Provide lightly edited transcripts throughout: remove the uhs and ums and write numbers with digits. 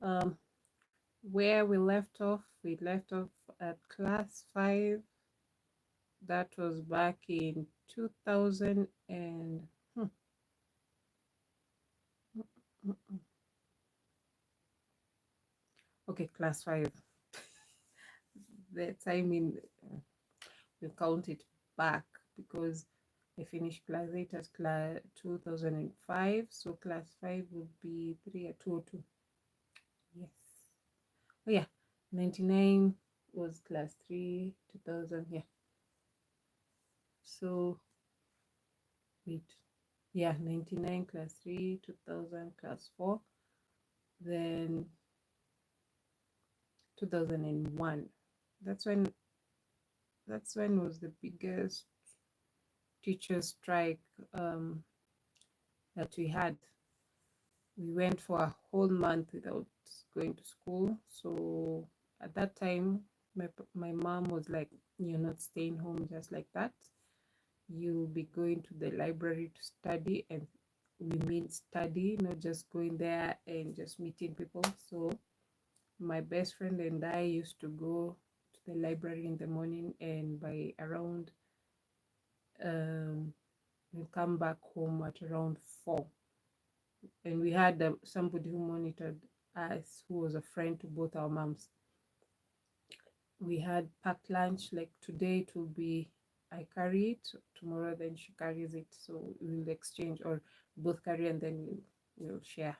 Um, where we left off at class 5. That was back in 2000 and mm, mm. Okay, class 5. The time in we count it back because I finished class 8 at class 2005, so class 5 would be 3 at 202. Yes. Oh yeah, 99 was class 3, 2000. Yeah. So wait. Yeah, 99 class 3, 2000 class 4, then 2001. That's when was the biggest teacher strike um, that we had. We went for a whole month without going to school. So at that time, my mom was like, "You're not staying home just like that. You'll be going to the library to study." And we mean study, not just going there and just meeting people. So my best friend and I used to go to the library in the morning, and by around we'll come back home at around 4. And we had somebody who monitored us, who was a friend to both our moms. We had packed lunch, like today it will be I carry it, tomorrow then she carries it, so we'll exchange, or both carry and then we'll share.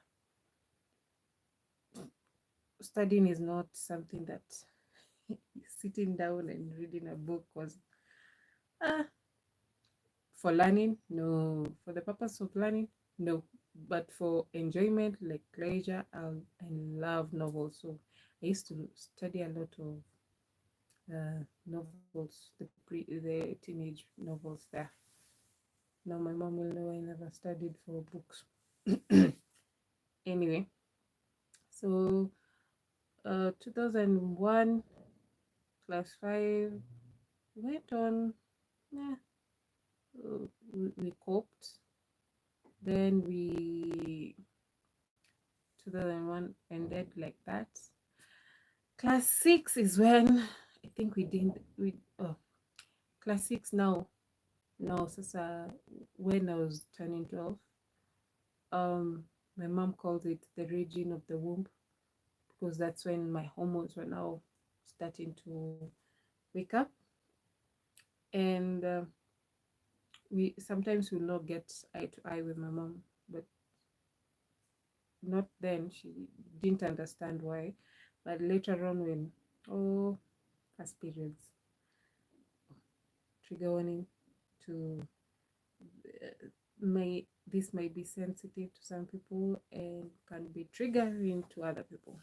Studying is not something that sitting down and reading a book was for learning, no. For the purpose of learning, no. But for enjoyment, like pleasure, I love novels. So I used to study a lot of novels, the teenage novels there. Now my mom will know I never studied for books. Anyway, so 2001, class 5, went on. Yeah, we coped. Then we 2001 ended like that. Class 6 is when I think we didn't we oh class 6 now. No, sasa when I was turning 12, my mom called it the raging of the womb, because that's when my hormones were now starting to wake up. And we sometimes will not get eye to eye with my mom, but not then. She didn't understand why. But later on, when oh past periods, trigger warning to may this may be sensitive to some people and can be triggering to other people.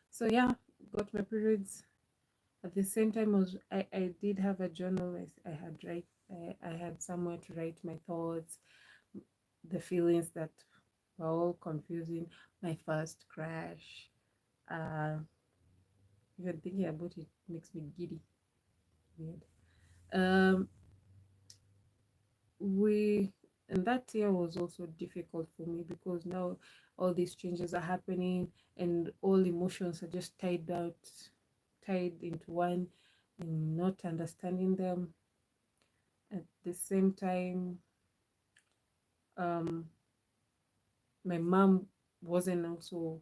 So yeah, got my periods. At the same time, I did have a journal. I had somewhere to write my thoughts, the feelings that were all confusing. My first crash, uh, even thinking about it makes me giddy. Weird. Um, we and that year was also difficult for me because now all these changes are happening and all emotions are just tied into one, and not understanding them. At the same time, um my mom wasn't also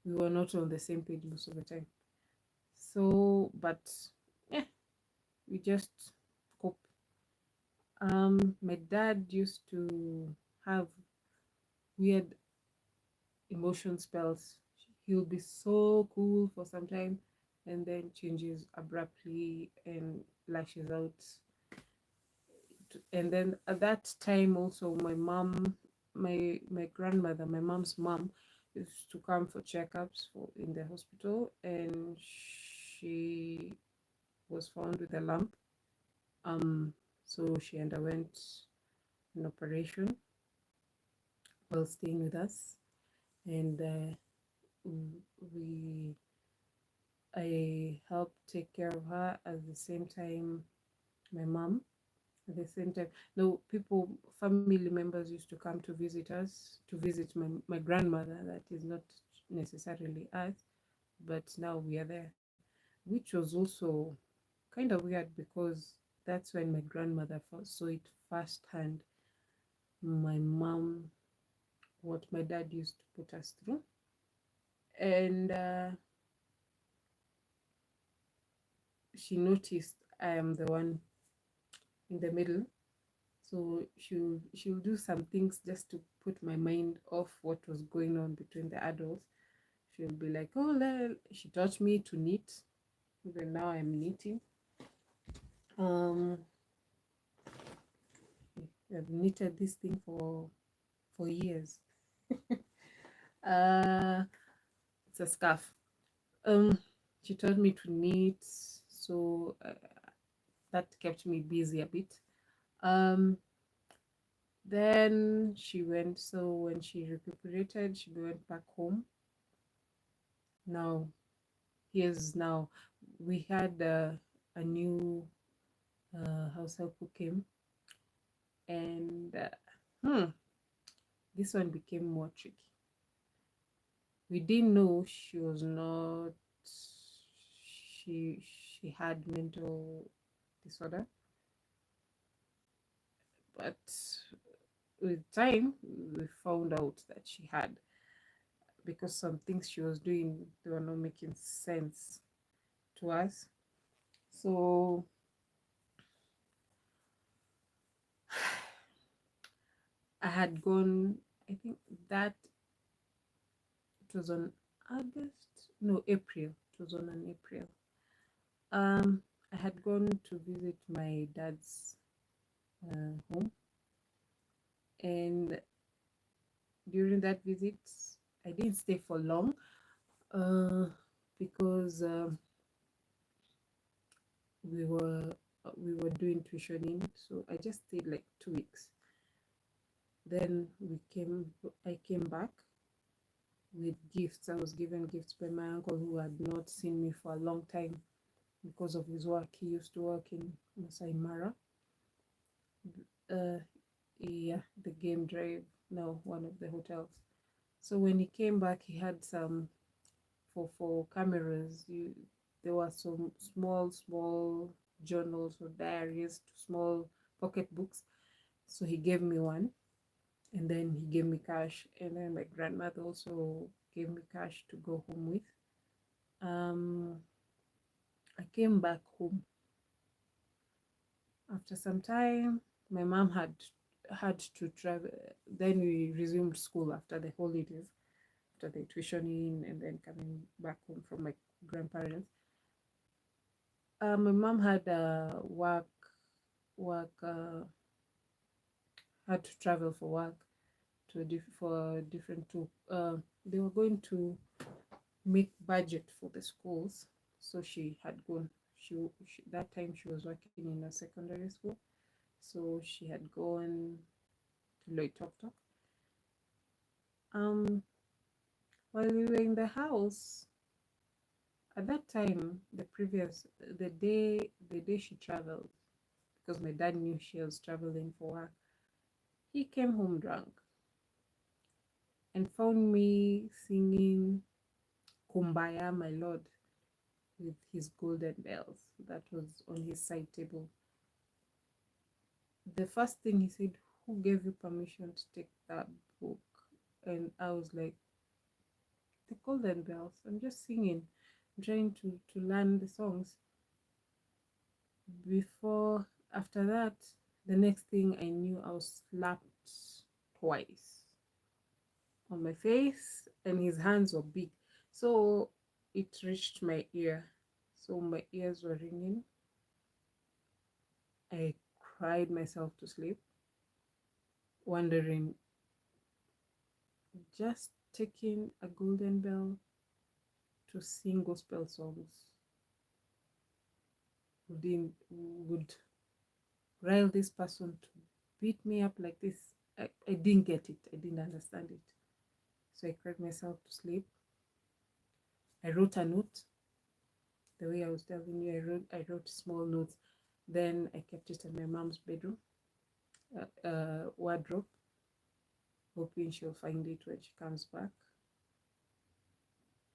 we were not on the same page most of the time. So but yeah, we just cope. My dad used to have weird emotion spells. He'll be so cool for some time and then changes abruptly and lashes out. And then at that time also my grandmother, my mom's mom, used to come for checkups in the hospital, and she was found with a lump. So she underwent an operation while staying with us, and we I helped take care of her. At the same time, my mom. At the same time, no family members used to come to visit us, to visit my grandmother that is not necessarily us, but now we are there, which was also kind of weird because that's when my grandmother first saw it firsthand. My mom, what my dad used to put us through, and she noticed I am the one in the middle. So she'll do some things just to put my mind off what was going on between the adults. She'll be like, "Oh, she taught me to knit. Even now, I'm knitting. Um, I've knitted this thing for years. uh, it's a scarf. Um, she taught me to knit, so that kept me busy a bit. Um, then she went. So when she recuperated, she went back home. Now here's now we had a new house help who came, and this one became more tricky. We didn't know she was not she had mental disorder, but with time we found out that she had, because some things she was doing, they were not making sense to us. So I had gone, I think that it was on August, no, April. It was on an April. I had gone to visit my dad's home, and during that visit, I didn't stay for long uh, because we were we were doing tuitioning, so I just stayed like 2 weeks. Then I came back with gifts. I was given gifts by my uncle who had not seen me for a long time because of his work. He used to work in Masai Mara. Uh, yeah, the game drive, no, one of the hotels. So when he came back, he had some for cameras. There were some small journals or diaries, small pocket books. So he gave me one, and then he gave me cash, and then my grandmother also gave me cash to go home with. I came back home after some time. My mom had to travel. Then we resumed school after the holidays, after the tuitioning, and then coming back home from my grandparents. My mom had work had to travel for work for different to they were going to make budget for the schools, so she had gone. She that time she was working in a secondary school, so she had gone to Loitoktok. Um, while we were in the house at that time, the day she traveled, because my dad knew she was traveling for work, he came home drunk and found me singing Kumbaya, my lord, with his golden bells. That was on his side table. The first thing he said, "Who gave you permission to take that book?" And I was like, "The golden bells. I'm just singing, I'm trying to learn the songs." After that, the next thing I knew, I was slapped twice on my face, and his hands were big. So it reached my ear. So my ears were ringing. I cried myself to sleep, wondering, just taking a golden bell to sing gospel songs would rile this person to beat me up like this. I didn't get it. I didn't understand it. So I cried myself to sleep. I wrote a note. The way I was telling you, I wrote small notes. Then I kept it in my mom's bedroom wardrobe, hoping she'll find it when she comes back.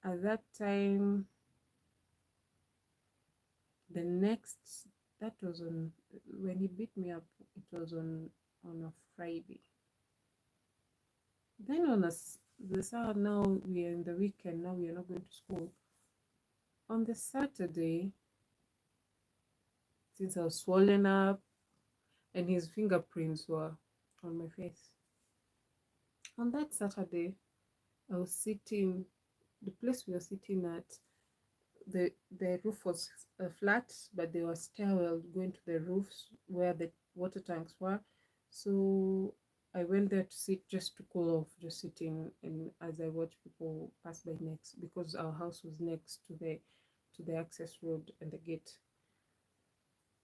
At that time, the next, that was on, when he beat me up, it was on a Friday. Then on the Saturday, now we are in the weekend, now we are not going to school. On the Saturday, since I was swollen up and his fingerprints were on my face. On that Saturday, I was sitting, the place we were sitting at, the roof was flat, but there was stairwell going to the roofs where the water tanks were. So I went there to sit just to cool off, just sitting, and as I watched people pass by next, because our house was next to the access road and the gate.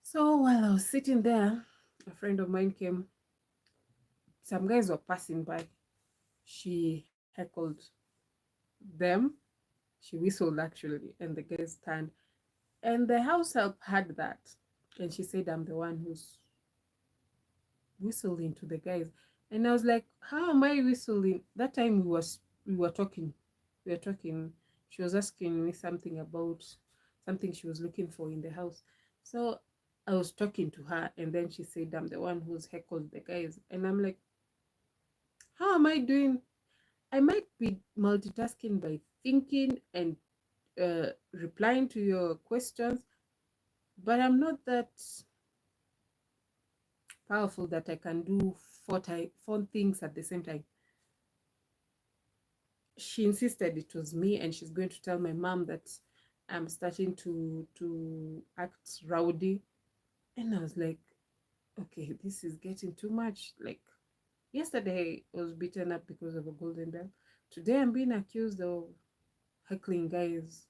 So while I was sitting there, a friend of mine came. Some guys were passing by. She heckled them. She whistled actually, and the guys turned. And the house help had that. And she said, I'm the one who's whistling to the guys. And I was like, how am I whistling? That time we were talking. We were talking. She was asking me something about something she was looking for in the house. So I was talking to her, and then she said, I'm the one who's heckled the guys. And I'm like, how am I doing? I might be multitasking by thinking and replying to your questions, but I'm not that powerful that I can do four things at the same time. She insisted it was me, and she's going to tell my mom that I'm starting to act rowdy. And I was like, okay, this is getting too much. Like, yesterday I was beaten up because of a golden bell. Today I'm being accused of heckling guys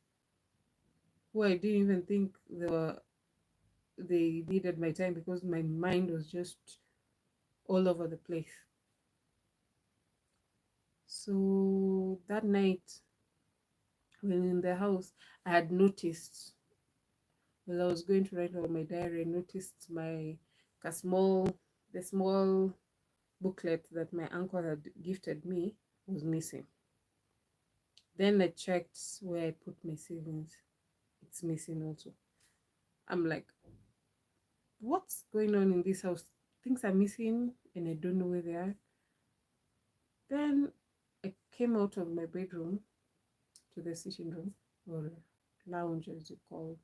who I didn't even think they needed my time, because my mind was just all over the place. So that night, when in the house, I had noticed, while I was going to write on my diary, I noticed a small the small booklet that my uncle had gifted me was missing. Then I checked where I put my savings. It's missing also. I'm like, what's going on in this house? Things are missing and I don't know where they are. Then I came out of my bedroom to the sitting room, or lounge as you call it.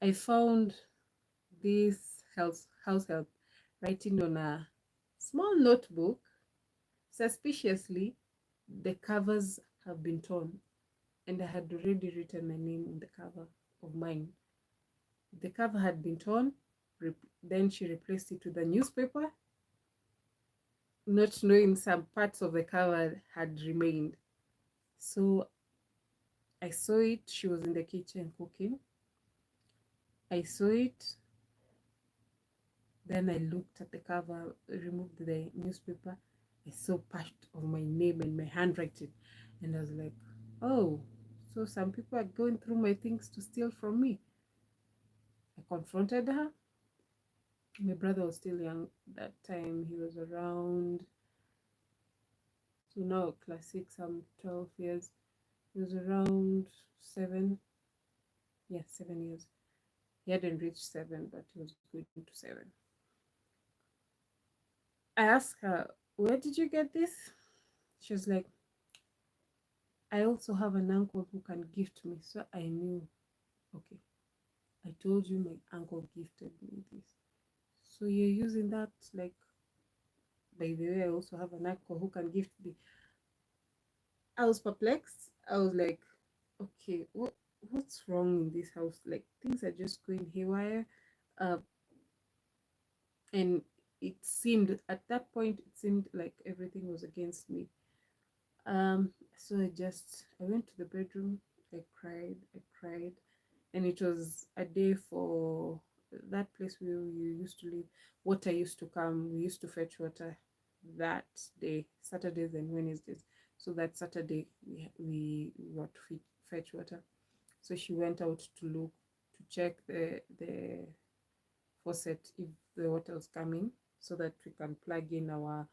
I found this house help writing on a small notebook. Suspiciously, the covers have been torn, and I had already written my name on the cover of mine. The cover had been torn, then she replaced it with a newspaper, not knowing some parts of the cover had remained. So I saw it, she was in the kitchen cooking. I saw it, then I looked at the cover, removed the newspaper. I saw part of my name and my handwriting, and I was like, oh, so some people are going through my things to steal from me. I confronted her. My brother was still young that time. He was around, so now class 6, I'm 12 years. He was around 7, yeah, 7 years. He hadn't reached 7, but he was going to 7. I asked her, where did you get this? She was like, I also have an uncle who can gift me. So I knew, okay, I told you my uncle gifted me this. So you're using that, like, by the way, I also have an uncle who can gift me. I was perplexed. I was like, okay, what's wrong in this house? Like, things are just going haywire. Uh, and it seemed, at that point, it seemed like everything was against me. So I went to the bedroom. I cried, and it was a day for that place where we used to live. Water used to come. We used to fetch water that day, Saturdays and Wednesdays. So that Saturday we were to fetch water. So she went out to look, to check the faucet if the water was coming, so that we can plug in our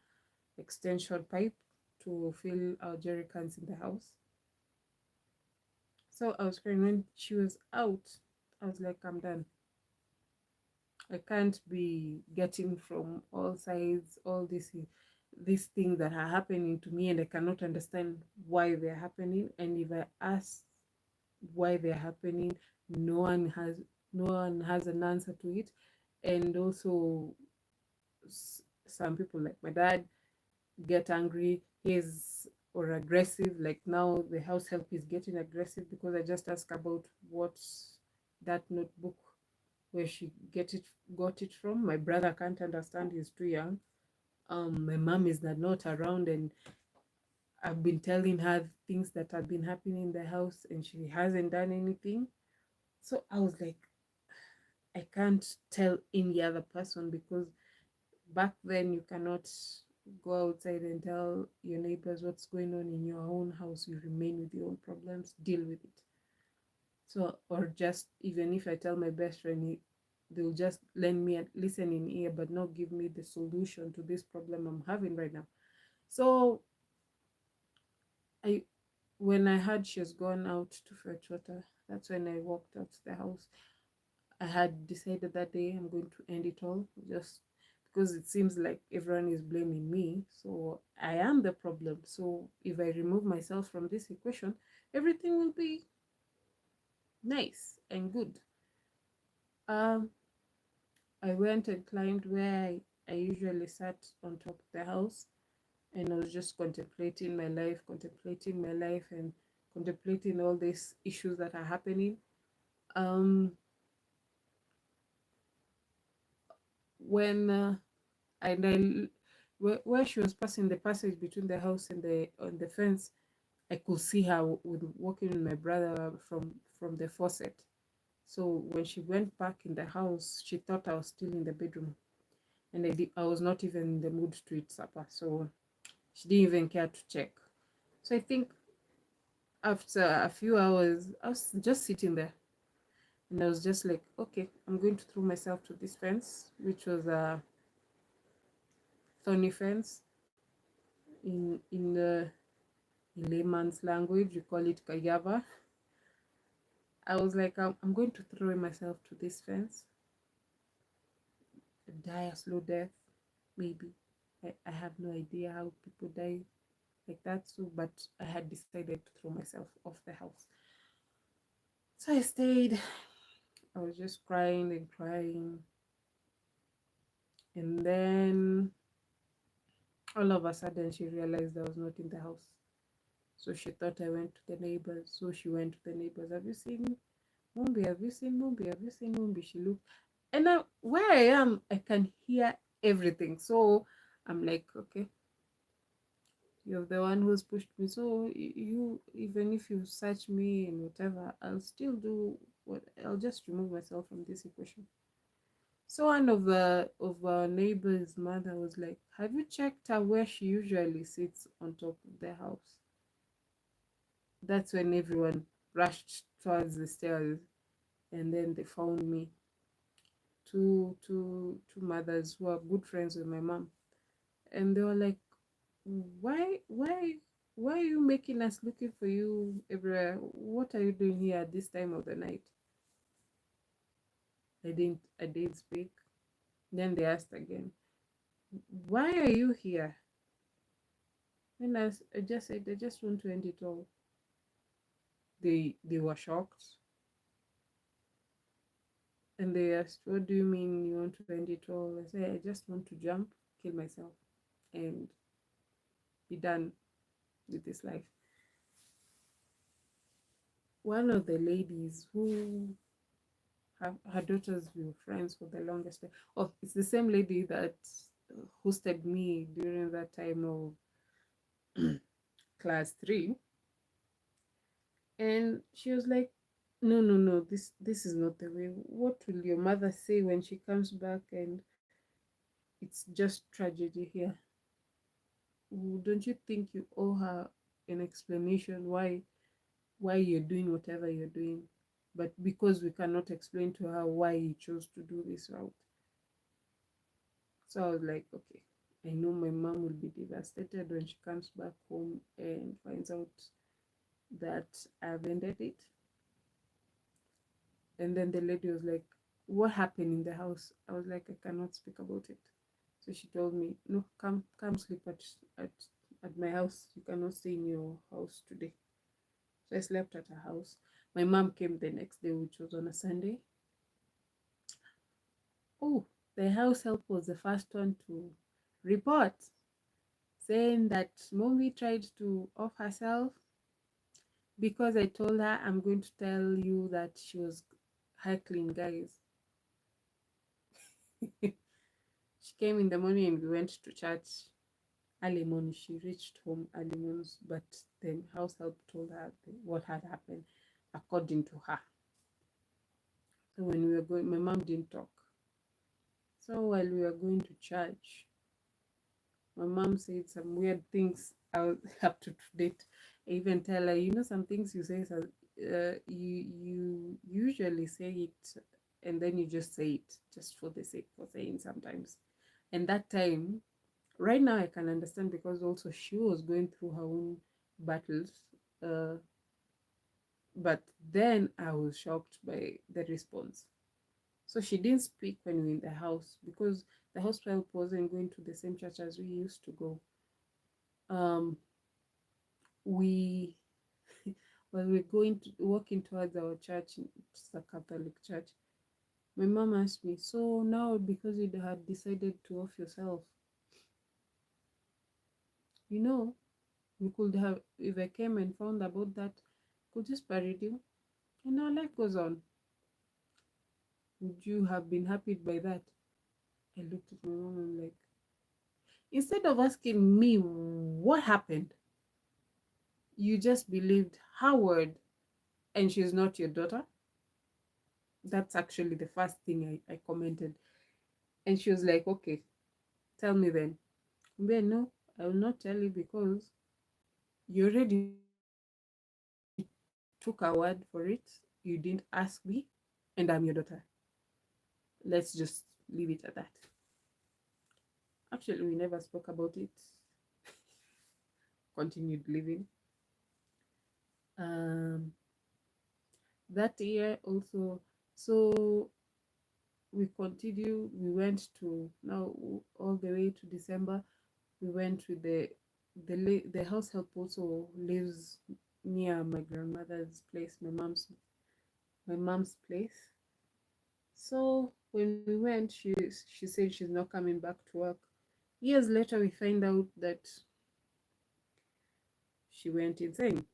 extension pipe to fill our jerry cans in the house. So I was crying. When she was out, I was like, I'm done. I can't be getting from all sides all these things that are happening to me, and I cannot understand why they're happening. And if I ask why they're happening, no one has no one has an answer to it. And also, some people like my dad get angry. He's or aggressive. Like now, the house help is getting aggressive because I just asked about what's that notebook where she got it from. My brother can't understand, he's too young. My mom is not around, and I've been telling her things that have been happening in the house, and she hasn't done anything. So I was like, I can't tell any other person, because back then you cannot go outside and tell your neighbors what's going on in your own house. You remain with your own problems, deal with it. So, or just even if I tell my best friend, they'll just lend me a listening ear, but not give me the solution to this problem I'm having right now. So, I, when I heard she has gone out to fetch water, that's when I walked out the house. I had decided that day I'm going to end it all, just because it seems like everyone is blaming me. So I am the problem. So if I remove myself from this equation, everything will be nice and good. Um, I went and climbed where I usually sat on top of the house, and I was just contemplating my life, and contemplating all these issues that are happening. Um, when and I, where she was passing the passage between the house and the on the fence, I could see her walking with my brother from the faucet. So when she went back in the house, she thought I was still in the bedroom, and I was not even in the mood to eat supper. So she didn't even care to check. So I think after a few hours, I was just sitting there, and I was just like, okay, I'm going to throw myself to this fence, which was a thorny fence. In layman's language, you call it kayava. I was like, I'm going to throw myself to this fence, die a slow death, maybe. I have no idea how people die like that. So, but I had decided to throw myself off the house. So I stayed. I was just crying and crying. And then all of a sudden, she realized I was not in the house. So she thought I went to the neighbors. So she went to the neighbors. Have you seen Mumbi? Have you seen Mumbi? Have you seen Mumbi? She looked. And now, where I am, I can hear everything. So I'm like, okay, you're the one who's pushed me. So you, even if you search me and whatever, I'll still do what. I'll just remove myself from this equation. So one of our neighbor's mother was like, "Have you checked her where she usually sits on top of the house?" That's when everyone rushed towards the stairs, and then they found me. Two mothers who are good friends with my mom, and they were like, "Why are you making us looking for you everywhere? What are you doing here at this time of the night?" I didn't speak. Then they asked again, "Why are you here?" And I just said, "I just want to end it all." They were shocked, and they asked, "What do you mean you want to end it all?" I said, "I just want to jump, kill myself, and be done with this life." One of the ladies who her daughters were friends for the longest time. Oh, it's the same lady that hosted me during that time of class 3. And she was like, "No, no, no, this is not the way. What will your mother say when she comes back and it's just tragedy here? Don't you think you owe her an explanation why you're doing whatever you're doing?" But because we cannot explain to her why you chose to do this route. So I was like, okay, I know my mom will be devastated when she comes back home and finds out that I've ended it. And then the lady was like, what happened in the house? I was like, I cannot speak about it. So she told me, no, come sleep at at my house. You cannot stay in your house today. So I slept at her house. My mom came the next day, which was on a Sunday. Oh, the house help was the first one to report, saying that mommy tried to off herself because I told her I'm going to tell you that she was heckling guys. She came in the morning and we went to church early morning. She reached home early morning, but then house help told her what had happened according to her. So when we were going, my mom didn't talk. So while we were going to church, my mom said some weird things. I was up to date. I even tell her, you know, some things you say, so, you usually say it, and then you just say it just for the sake for saying sometimes. And that time, right now, I can understand because also she was going through her own battles. Uh, but then I was shocked by the response. So she didn't speak when we were in the house because the hospital wasn't going to the same church as we used to go. Um, we while we're going to walking towards our church, it's a Catholic church. My mom asked me, so now because you had decided to off yourself, you know, we could have, if I came and found about that, could just buried you. And our life goes on. Would you have been happy by that? I looked at my mom and I'm like, instead of asking me what happened, you just believed her word and she's not your daughter. That's actually the first thing I commented. And she was like, okay, tell me then. Then no, I will not tell you because you already took our word for it. You didn't ask me, and I'm your daughter. Let's just leave it at that. Actually, we never spoke about it. Continued living. Um, that year also, so we continued. We went to now all the way to December. We went with the house help also lives near my grandmother's place, my mom's place. So when we went, she said she's not coming back to work. Years later, we find out that she went insane.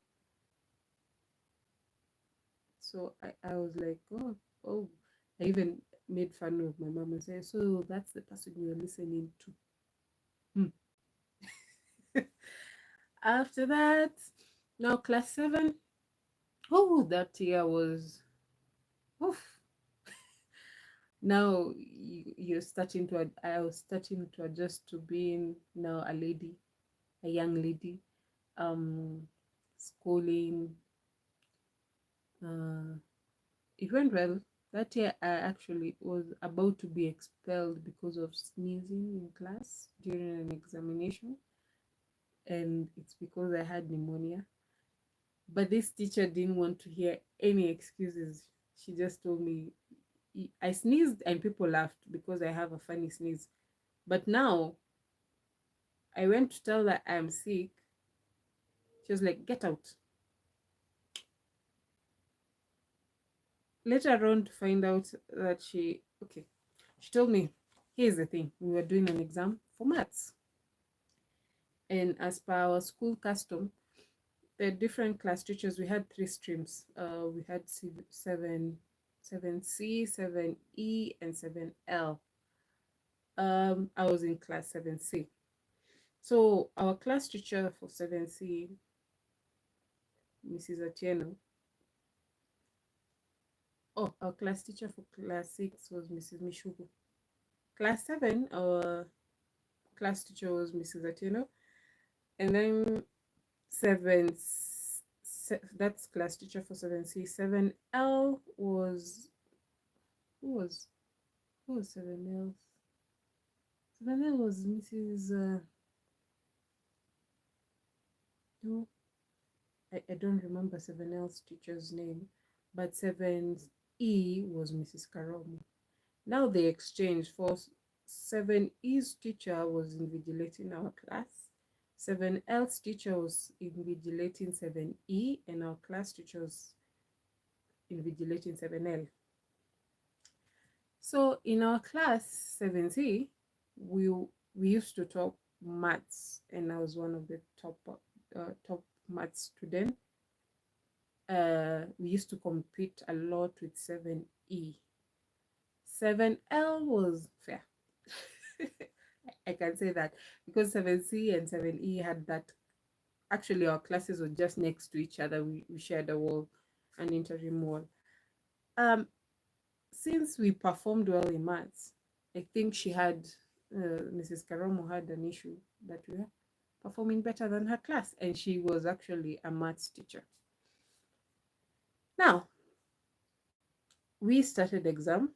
So I was like, oh. I even made fun of my mom and said, so that's the person you were listening to. Hmm. After that, now class 7. Oh, that year was, oof. Now you're starting to, I was starting to adjust to being now a lady, a young lady, um, schooling. Uh, it went well. That year, I actually was about to be expelled because of sneezing in class during an examination, and it's because I had pneumonia. But this teacher didn't want to hear any excuses. She just told me, I sneezed and people laughed because I have a funny sneeze. But now I went to tell her I'm sick. She was like, get out. Later on, to find out that she told me, here's the thing, we were doing an exam for maths. And as per our school custom, the different class teachers, we had 3 streams. We had 7C, 7E, and 7L. I was in class 7C. So our class teacher for 7C, Mrs. Atieno. Oh, our class teacher for class 6 was Mrs. Mishugu. Class 7, our class teacher was Mrs. Atieno. And then that's class teacher for 7C. 7L was, who was, who was 7L? 7L was Mrs. No, I don't remember 7L's teacher's name, but 7E was Mrs. Karomu. Now they exchanged. For 7E's teacher was invigilating our class. 7L's teacher was invigilating 7E, and our class teacher was invigilating 7L. So in our class 7C, we used to talk maths, and I was one of the top maths student. We used to compete a lot with 7E. 7L was fair. I can say that because 7C and 7E had that. Actually, our classes were just next to each other. We shared a wall, an interim wall. Since we performed well in maths, I think she had, Mrs. Karomo had an issue that we were performing better than her class, and she was actually a maths teacher. Now, we started exam,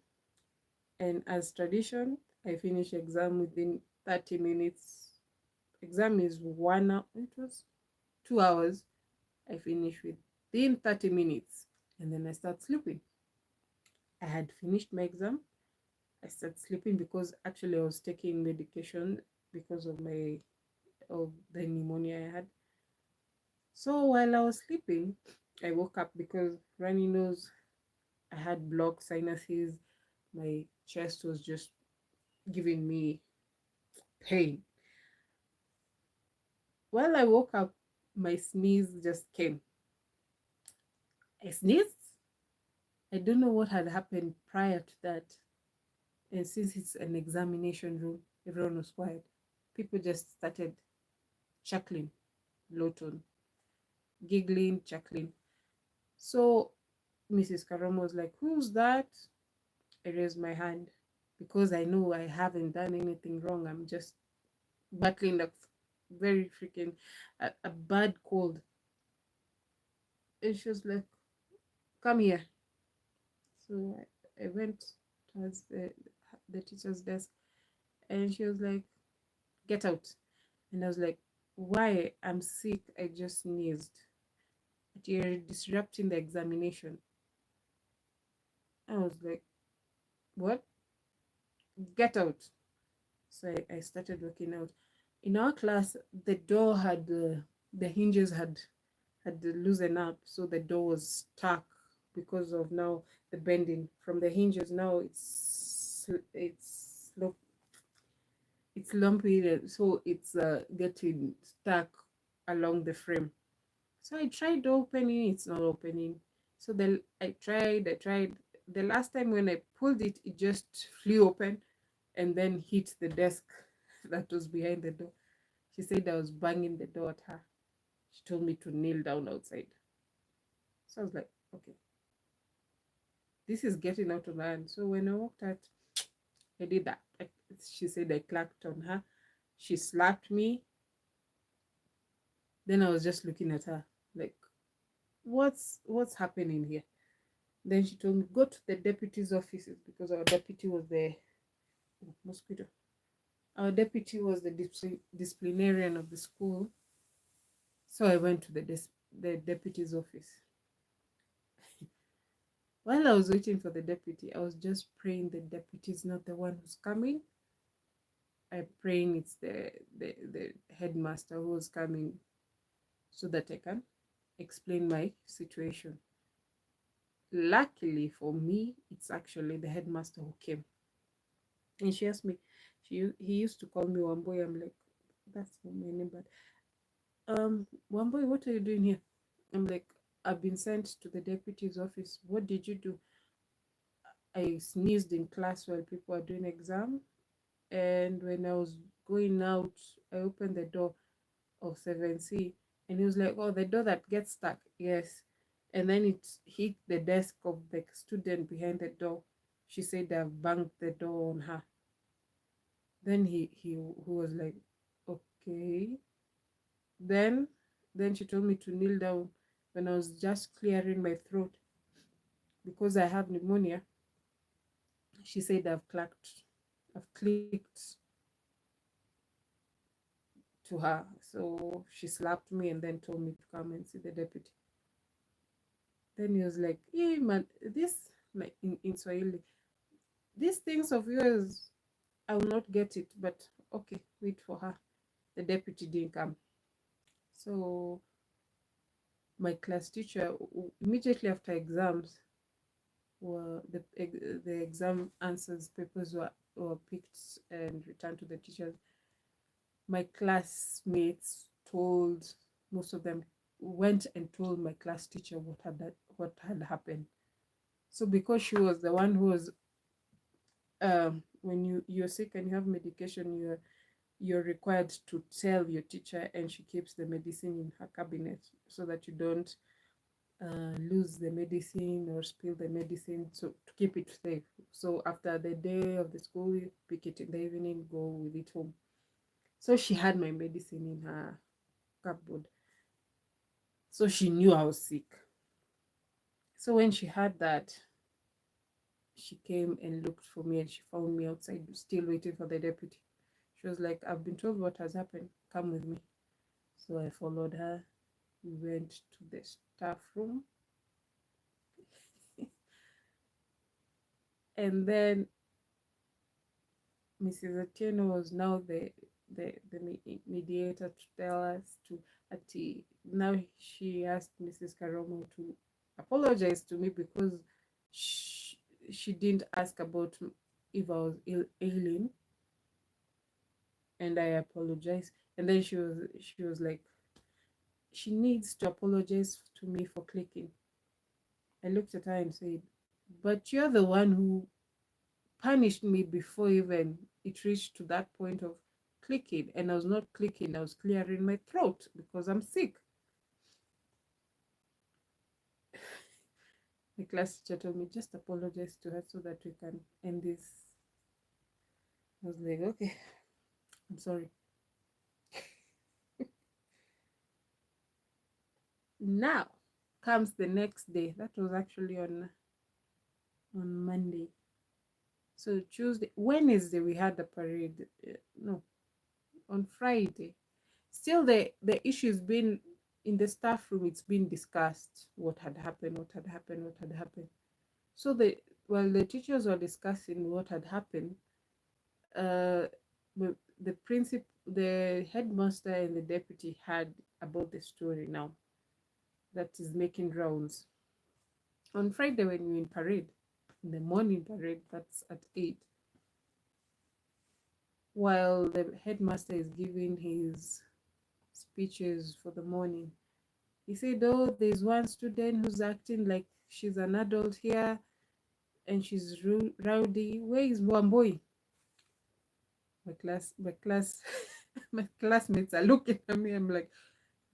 and as tradition, I finished exam within 30 minutes. Exam is 1 hour, it was 2 hours. I finished within 30 minutes, and then I start sleeping. I had finished my exam. I started sleeping because actually I was taking medication because of the pneumonia I had. So while I was sleeping, I woke up because runny nose, I had blocked sinuses, my chest was just giving me pain. While I woke up, my sneeze just came. I sneezed. I don't know what had happened prior to that. And since it's an examination room, everyone was quiet. People just started chuckling, low tone, giggling, chuckling. So Mrs. Karomo was like, "Who's that?" I raised my hand because I know I haven't done anything wrong. I'm just battling a very freaking a bad cold. And she was like, "Come here." So I went towards the teacher's desk, and she was like, "Get out." And I was like, "Why? I'm sick. I just sneezed. You're disrupting the examination." I was like, "What? Get out." So I started walking out. In our class, the door had the hinges had loosened up, so the door was stuck because of now the bending from the hinges. Now it's lumpy, so it's getting stuck along the frame. So I tried opening, it's not opening. So then I tried. The last time when I pulled it, it just flew open and then hit the desk that was behind the door. She said I was banging the door at her. She told me to kneel down outside. So I was like, okay, this is getting out of hand. So when I walked out, I did that. She said I clapped on her. She slapped me. Then I was just looking at her like, what's happening here? Then she told me, go to the deputy's offices because our deputy was the mosquito. Our deputy was the disciplinarian of the school. So I went to the deputy's office. While I was waiting for the deputy, I was just praying the deputy is not the one who's coming. I'm praying it's the headmaster who was coming so that I can explain my situation. Luckily for me, it's actually the headmaster who came. And she asked me, he used to call me Wamboy. I'm like, that's not my name, but Wamboy, what are you doing here? I'm like, I've been sent to the deputy's office. What did you do? I sneezed in class while people were doing exam, and when I was going out, I opened the door of 7C, and he was like, "Oh, the door that gets stuck." Yes, and then it hit the desk of the student behind the door. She said I've banged the door on her. Then he who was like, okay. Then she told me to kneel down when I was just clearing my throat because I have pneumonia. She said I've clicked to her. So she slapped me and then told me to come and see the deputy. Then he was like, "Hey man, this like in Swahili. These things of yours, I will not get it, but okay, wait for her. The deputy didn't come. So my class teacher, immediately after exams, were the exam answers papers were picked and returned to the teachers. My classmates told, most of them went and told my class teacher what had happened. So because she was the one who was, when you're sick and you have medication, you're required to tell your teacher, and she keeps the medicine in her cabinet so that you don't lose the medicine or spill the medicine, so to keep it safe. So after the day of the school, you pick it in the evening, go with it home. So she had my medicine in her cupboard, so she knew I was sick. So when she had that, she came and looked for me, and she found me outside still waiting for the deputy. She was like, I've been told what has happened, come with me. So I followed her. We went to the staff room, and then Mrs. Atieno was now the mediator to tell us to Ati. Now she asked Mrs. Karomo to apologize to me because she, she didn't ask about if I was ailing, and I apologized. And then she was like, she needs to apologize to me for clicking. I looked at her and said, but you're the one who punished me before even it reached to that point of clicking. And I was not clicking, I was clearing my throat because I'm sick. The class teacher told me, just apologize to her so that we can end this. I was like, okay, I'm sorry. Now comes the next day. That was actually on Monday. So Tuesday, Wednesday, we had the parade. No, on Friday. Still, the issue's been in the staff room. It's been discussed what had happened, what had happened, what had happened. So while the teachers were discussing what had happened, uh, the principal, the headmaster, and the deputy had about the story now that is making rounds. On Friday, when we were in parade, in the morning parade, that's at 8, while the headmaster is giving his speeches for the morning, he said, oh, there's one student who's acting like she's an adult here and she's rowdy. Where is Wamboi? My class, my classmates are looking at me. I'm like,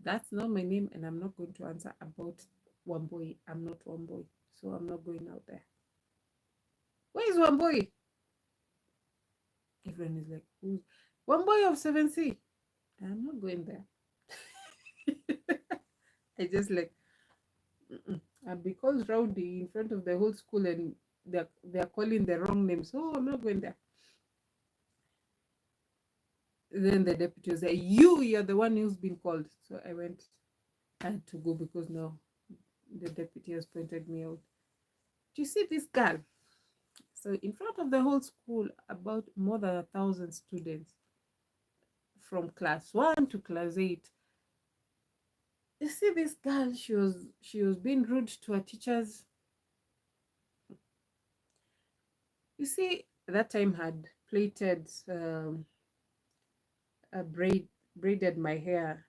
that's not my name, and I'm not going to answer about Wamboi. I'm not Wamboi, so I'm not going out there. Where is Wamboi? Everyone is like, who's Wamboi of 7C? I'm not going there. I just like, and because rowdy in front of the whole school, and they're calling the wrong name, so I'm not going there. Then the deputy was like, you're the one who's been called. So I had to go because now the deputy has pointed me out. Do you see this girl? So in front of the whole school, about more than 1,000 students from class 1 to class 8. You see this girl, she was being rude to her teachers. You see, that time had plaited braided my hair.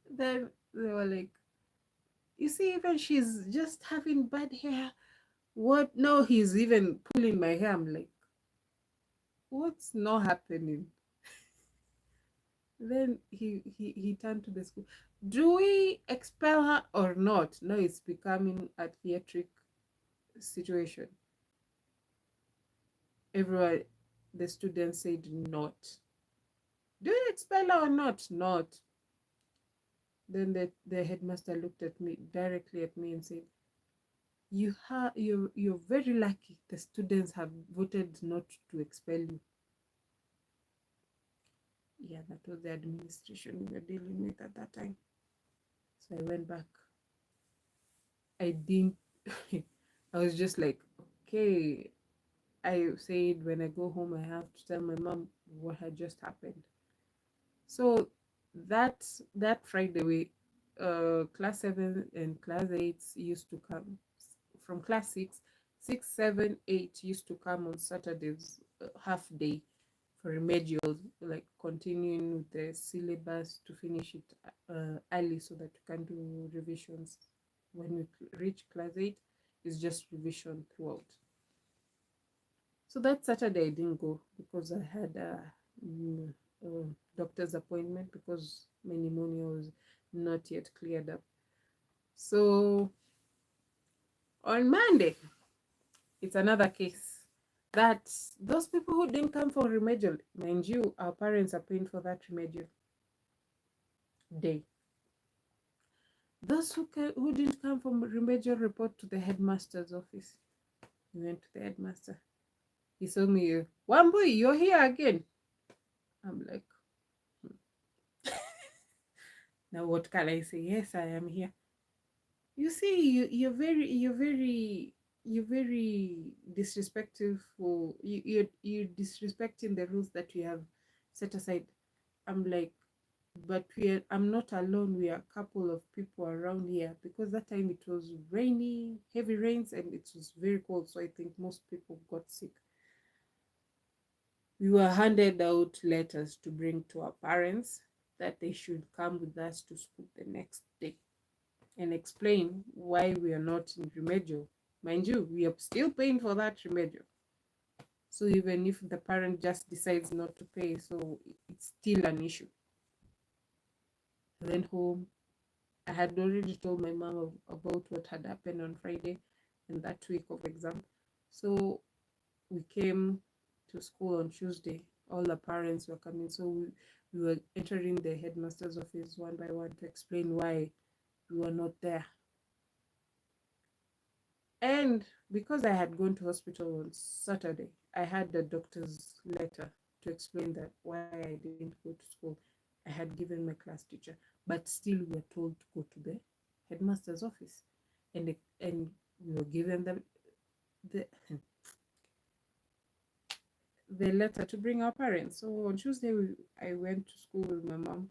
Then they were like, you see, even she's just having bad hair. What? No, he's even pulling my hair. I'm like, what's not happening? Then he turned to the school. Do we expel her or not? No, it's becoming a theatric situation. Everyone, the students said not. Do you expel her or not? Not. Then the headmaster looked at me directly at me and said, you're very lucky the students have voted not to expel you. Yeah, that was the administration we were dealing with at that time. So I went back I didn't. I was just like, okay. I said when I go home, I have to tell my mom what had just happened. So that Friday, class 7 and class 8 used to come from class 6, 6, 7, 8 used to come on Saturdays, half day for remedials, like continuing with the syllabus to finish it early so that we can do revisions. When we reach class 8, it's just revision throughout. So that Saturday I didn't go because I had a doctor's appointment because my pneumonia was not yet cleared up. So on Monday, it's another case that those people who didn't come for remedial, mind you, our parents are paying for that remedial day. Those who didn't come for remedial report to the headmaster's office. We went to the headmaster. He saw me, one boy, you're here again. I'm like, now what can I say? Yes, I am here. You see, you're very disrespectful. You're disrespecting the rules that we have set aside. I'm like, but I'm not alone. We are a couple of people around here because that time it was raining, heavy rains, and it was very cold. So I think most people got sick. We were handed out letters to bring to our parents that they should come with us to school the next day and explain why we are not in remedial. Mind you, we are still paying for that remedial. So even if the parent just decides not to pay, so it's still an issue. I went home. I had already told my mom about what had happened on Friday and that week of exam. So we came to school on Tuesday. All the parents were coming. So we were entering the headmaster's office one by one to explain why we were not there. And because I had gone to hospital on Saturday, I had the doctor's letter to explain that why I didn't go to school. I had given my class teacher, but still we were told to go to the headmaster's office, and we were given the the letter to bring our parents. So on Tuesday, I went to school with my mom.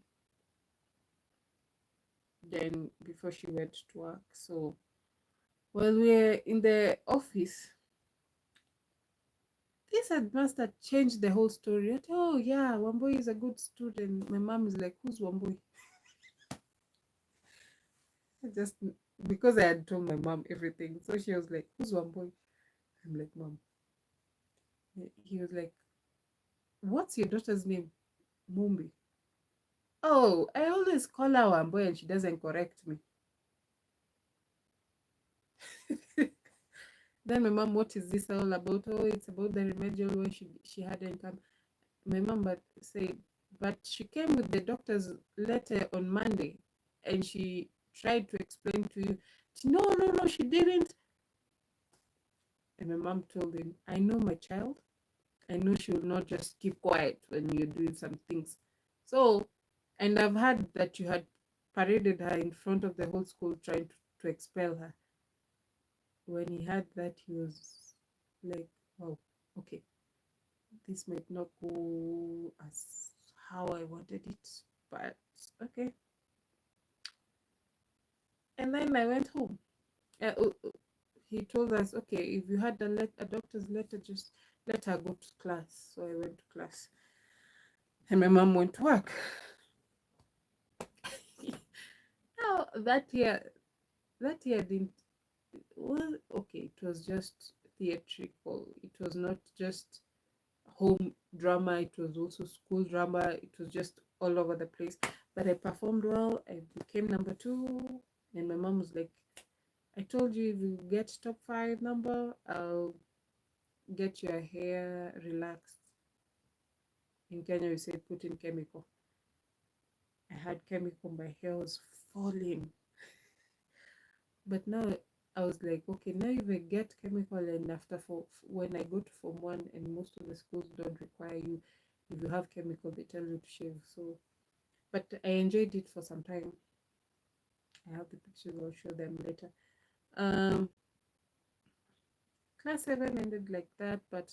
Then before she went to work, so while we're in the office, this headmaster changed the whole story. Oh yeah, Wambui is a good student. My mom is like, who's Wambui? I just because I had told my mom everything, so she was like, who's Wambui? I'm like, mom. He was like, what's your daughter's name? Mumbi. Oh, I always call her Wambui and she doesn't correct me. Then my mom, what is this all about? Oh, it's about the remedial when she hadn't come. My mom but said, but she came with the doctor's letter on Monday and she tried to explain to you. No, no, no, she didn't. And my mom told him, I know my child. I know she will not just keep quiet when you're doing some things. So, and I've heard that you had paraded her in front of the whole school trying to expel her. When he heard that, he was like, wow, okay, this might not go as how I wanted it, but okay. And then I went home. He told us, okay, if you had a doctor's letter, just let her go to class. So I went to class, and my mom went to work. Now that year didn't. Well, okay, it was just theatrical. It was not just home drama. It was also school drama. It was just all over the place. But I performed well. I became number 2, and my mom was like, I told you if you get top 5 number, I'll get your hair relaxed. In Kenya, we say put in chemical. I had chemical, my hair was falling. But now I was like, okay, now if I get chemical, and after when I go to Form 1, and most of the schools don't require you, if you have chemical, they tell you to shave. So, but I enjoyed it for some time. I have the pictures, I'll show them later. Um, Class 7 ended like that, but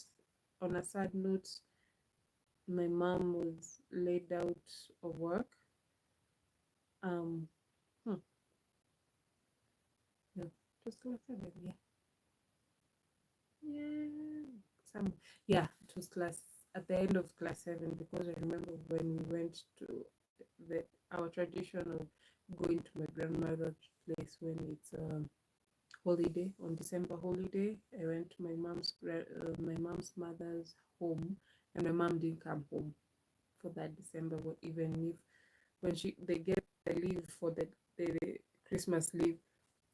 on a sad note, my mom was laid out of work. Um, hmm, no, it was class 7, yeah. Yeah, some, yeah, it was class at the end of class 7, because I remember when we went to the our tradition of going to my grandmother's place when it's holiday, on December holiday. I went to my mom's mother's home, and my mom didn't come home for that December. But even if when they get the leave for the Christmas leave,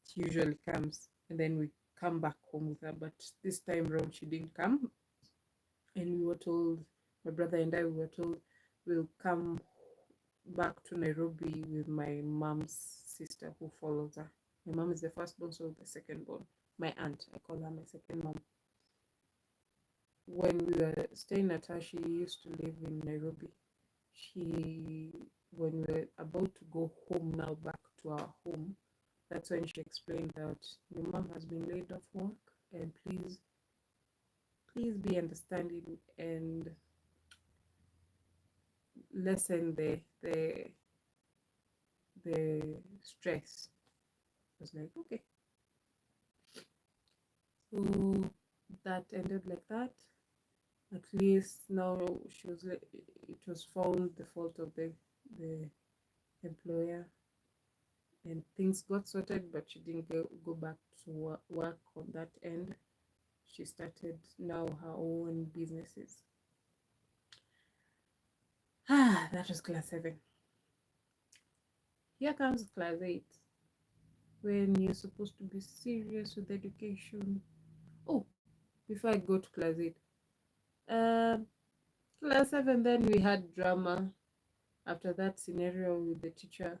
she usually comes, and then we come back home with her. But this time round, she didn't come, and we were told, my brother and I, we were told we'll come back to Nairobi with my mom's sister who follows her. My mom is the firstborn, so the second born. My aunt, I call her my second mom. When we were staying at her, she used to live in Nairobi. When we were about to go home now, back to our home, that's when she explained that your mom has been laid off work, and please be understanding and lessen the stress. I was like, okay. So that ended like that. At least now it was found the fault of the employer, and things got sorted, but she didn't go back to work on that end. She started now her own businesses. That was class 7. Here comes class 8, when you're supposed to be serious with education. Oh, before I go to class 8, um, class 7, then we had drama. After that scenario with the teacher,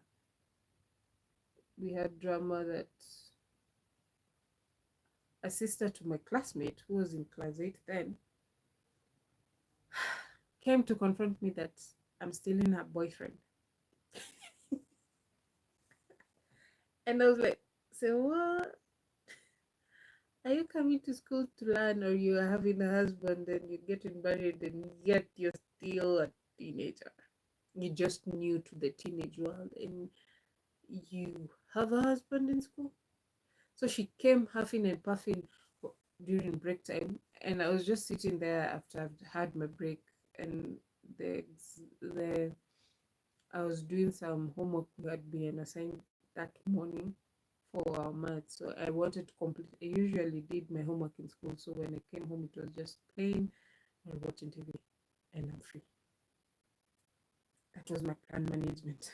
we had drama that a sister to my classmate, who was in class 8 then, came to confront me that I'm stealing her boyfriend. And I was like, so what? Are you coming to school to learn, or you are having a husband and you're getting married, and yet you're still a teenager? You're just new to the teenage world, and you have a husband in school? So she came huffing and puffing during break time, and I was just sitting there after I've had my break, and the I was doing some homework we had been assigned that morning for our maths. So I wanted to complete. I usually did my homework in school, so when I came home, it was just playing and watching TV, and I'm free. That was my plan management.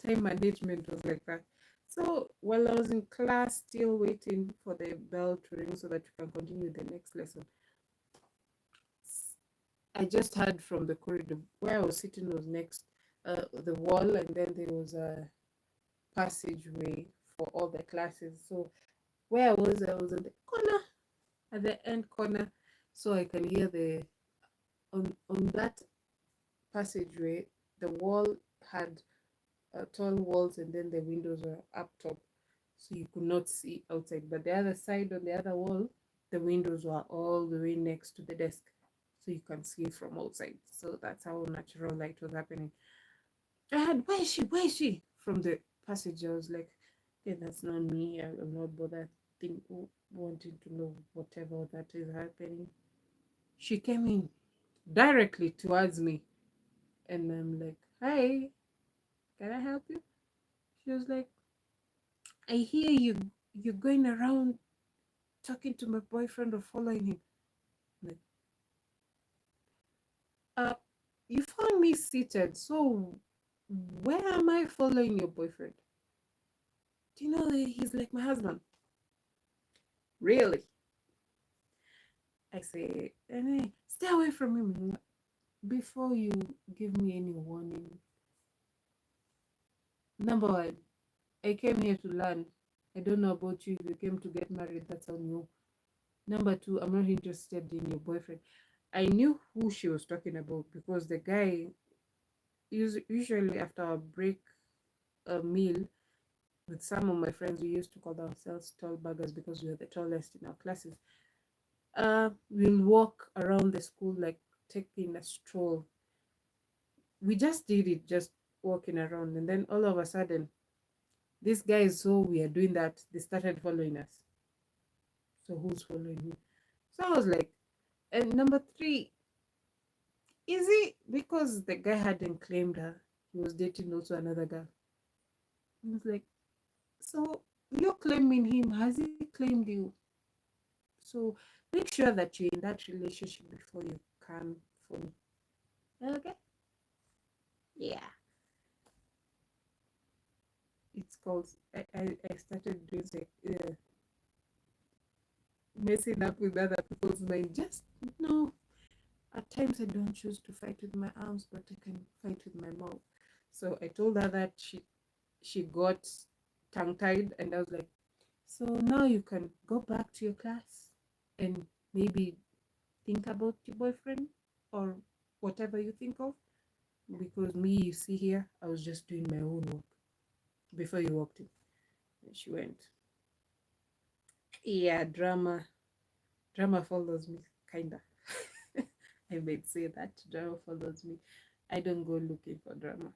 Time management was like that. So while I was in class, still waiting for the bell to ring so that we can continue the next lesson, I just heard from the corridor where I was sitting was next the wall, and then there was a passageway for all the classes. So where I was in the corner, at the end corner, so I can hear on that passageway. The wall had tall walls, and then the windows were up top, so you could not see outside. But the other side, on the other wall, the windows were all the way next to the desk, so you can see from outside. So that's how natural light was happening. I had, where is she? Where is she? From the passage, I was like, okay, that's not me. I'm not bothered wanting to know whatever that is happening. She came in directly towards me, and I'm like, hi, can I help you? She was like, I hear you're going around talking to my boyfriend or following him. I'm like, uh, you found me seated, so where am I following your boyfriend? Do you know that he's like my husband? Really? I say, stay away from him before you give me any warning. Number one, I came here to learn. I don't know about you. If you came to get married, that's on you. Number two, I'm not interested in your boyfriend. I knew who she was talking about, because the guy, usually after a break, a meal, With some of my friends, we used to call ourselves tall buggers because we were the tallest in our classes. We'll walk around the school like taking a stroll. We just did it, just walking around, and then all of a sudden, these guys saw we are doing that. They started following us. So who's following who? So I was like, and number three, is it because the guy hadn't claimed her? He was dating also another girl. I was like, so you're claiming him. Has he claimed you? So make sure that you're in that relationship before you come for me. Okay? Yeah. It's called, I started doing messing up with other people's mind. Just no. At times I don't choose to fight with my arms, but I can fight with my mouth. So I told her that she got tongue tied, and I was like, so now you can go back to your class and maybe think about your boyfriend or whatever you think of. Because me, you see here, I was just doing my own work before you walked in. And she went, yeah, drama follows me, kinda. I might say that drama follows me. I don't go looking for drama.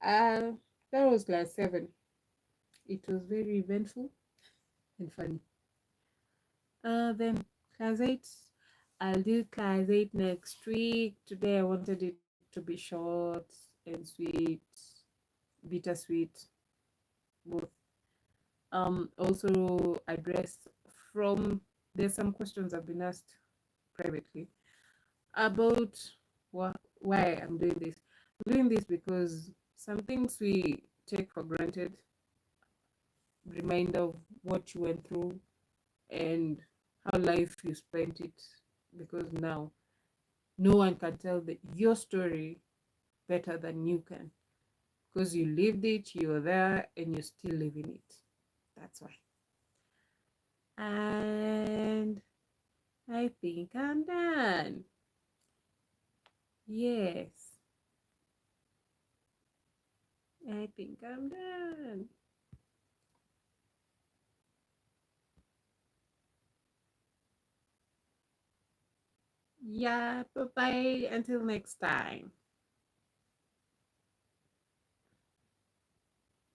Uh, that was class 7. It was very eventful and funny. Then class 8, I'll do class 8 next week. Today I wanted it to be short and sweet, bittersweet, both. Also address from, there's some questions I've been asked privately about why I'm doing this. I'm doing this because some things we take for granted, reminder of what you went through and how life you spent it, because now no one can tell your story better than you can, because you lived it, you're there, and you're still living it. That's why. And I think I'm done. Yes, I think I'm done. Yeah, bye bye. Until next time.